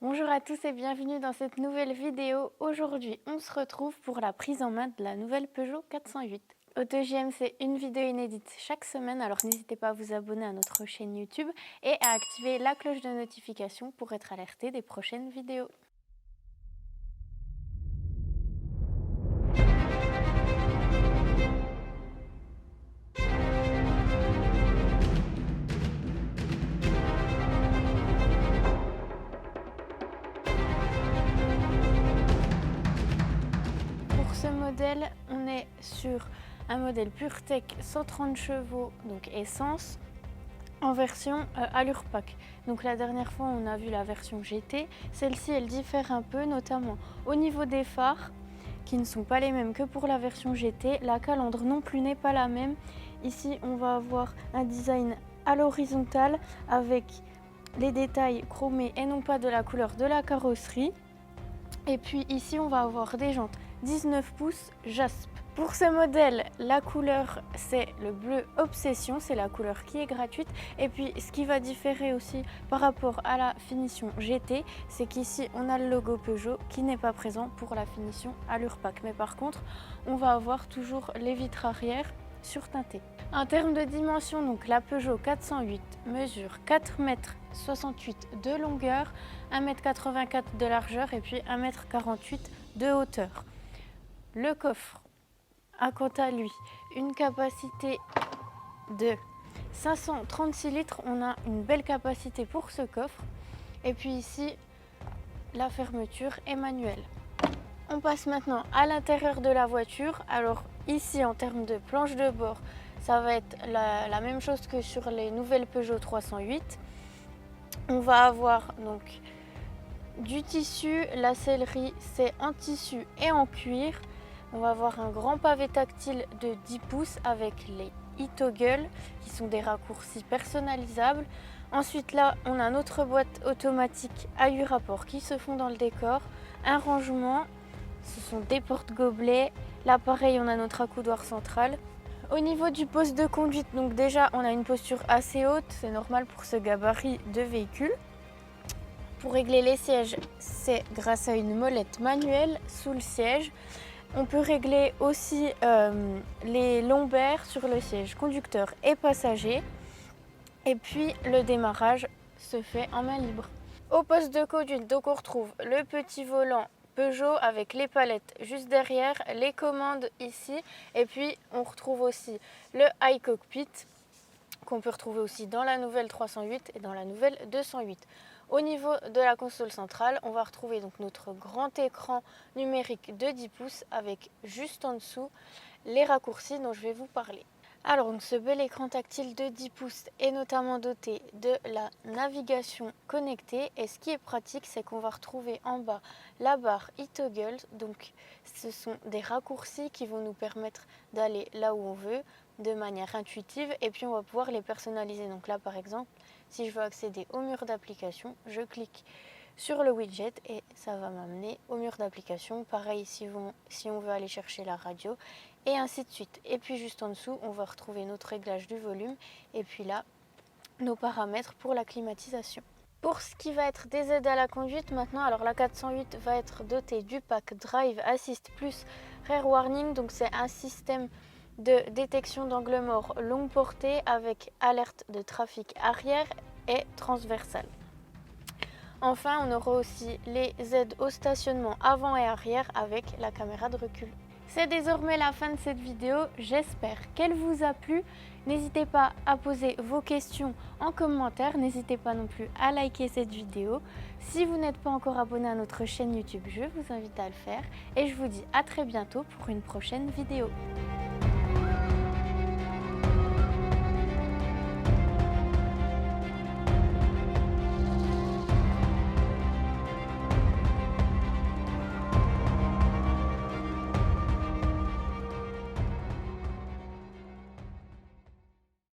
Bonjour à tous et bienvenue dans cette nouvelle vidéo. Aujourd'hui, on se retrouve pour la prise en main de la nouvelle Peugeot 408. AutoJM, c'est une vidéo inédite chaque semaine, alors n'hésitez pas à vous abonner à notre chaîne YouTube et à activer la cloche de notification pour être alerté des prochaines vidéos. Pour ce modèle, on est sur un modèle PureTech 130 chevaux, donc essence, en version Allure Pack. Donc la dernière fois, on a vu la version GT. Celle-ci, elle diffère un peu, notamment au niveau des phares, qui ne sont pas les mêmes que pour la version GT. La calandre non plus n'est pas la même. Ici, on va avoir un design à l'horizontale avec les détails chromés et non pas de la couleur de la carrosserie. Et puis ici, on va avoir des jantes 19 pouces jasp. Pour ce modèle, la couleur, c'est le bleu Obsession, c'est la couleur qui est gratuite. Et puis, ce qui va différer aussi par rapport à la finition GT, c'est qu'ici, on a le logo Peugeot qui n'est pas présent pour la finition Allure Pack. Mais par contre, on va avoir toujours les vitres arrière surteintées. En termes de dimension, donc la Peugeot 408 mesure 4,68 m de longueur, 1,84 m de largeur et puis 1,48 m de hauteur. Le coffre a quant à lui une capacité de 536 litres. On a une belle capacité pour ce coffre. Et puis ici, la fermeture est manuelle. On passe maintenant à l'intérieur de la voiture. Alors ici, en termes de planche de bord, ça va être la même chose que sur les nouvelles Peugeot 308. On va avoir donc du tissu. La sellerie, c'est en tissu et en cuir. On va avoir un grand pavé tactile de 10 pouces avec les e-toggle qui sont des raccourcis personnalisables. Ensuite là, on a notre boîte automatique à 8 rapports qui se font dans le décor. Un rangement, ce sont des porte-gobelets. Là pareil, on a notre accoudoir central. Au niveau du poste de conduite, donc déjà on a une posture assez haute, c'est normal pour ce gabarit de véhicule. Pour régler les sièges, c'est grâce à une molette manuelle sous le siège. On peut régler aussi les lombaires sur le siège conducteur et passager. Et puis le démarrage se fait en main libre. Au poste de conduite, donc on retrouve le petit volant Peugeot avec les palettes juste derrière, les commandes ici. Et puis on retrouve aussi le iCockpit qu'on peut retrouver aussi dans la nouvelle 308 et dans la nouvelle 208. Au niveau de la console centrale, on va retrouver donc notre grand écran numérique de 10 pouces avec juste en dessous les raccourcis dont je vais vous parler. Alors donc ce bel écran tactile de 10 pouces est notamment doté de la navigation connectée et ce qui est pratique, c'est qu'on va retrouver en bas la barre e-toggle. Donc ce sont des raccourcis qui vont nous permettre d'aller là où on veut de manière intuitive et puis on va pouvoir les personnaliser. Donc là par exemple, si je veux accéder au mur d'application, je clique sur le widget et ça va m'amener au mur d'application. Pareil si on veut aller chercher la radio et ainsi de suite. Et puis juste en dessous, on va retrouver notre réglage du volume et puis là, nos paramètres pour la climatisation. Pour ce qui va être des aides à la conduite maintenant, alors la 408 va être dotée du pack Drive Assist plus Rear Warning. Donc c'est un système de détection d'angle mort longue portée avec alerte de trafic arrière et transversale. Enfin, on aura aussi les aides au stationnement avant et arrière avec la caméra de recul. C'est désormais la fin de cette vidéo, j'espère qu'elle vous a plu. N'hésitez pas à poser vos questions en commentaire, n'hésitez pas non plus à liker cette vidéo. Si vous n'êtes pas encore abonné à notre chaîne YouTube, je vous invite à le faire et je vous dis à très bientôt pour une prochaine vidéo.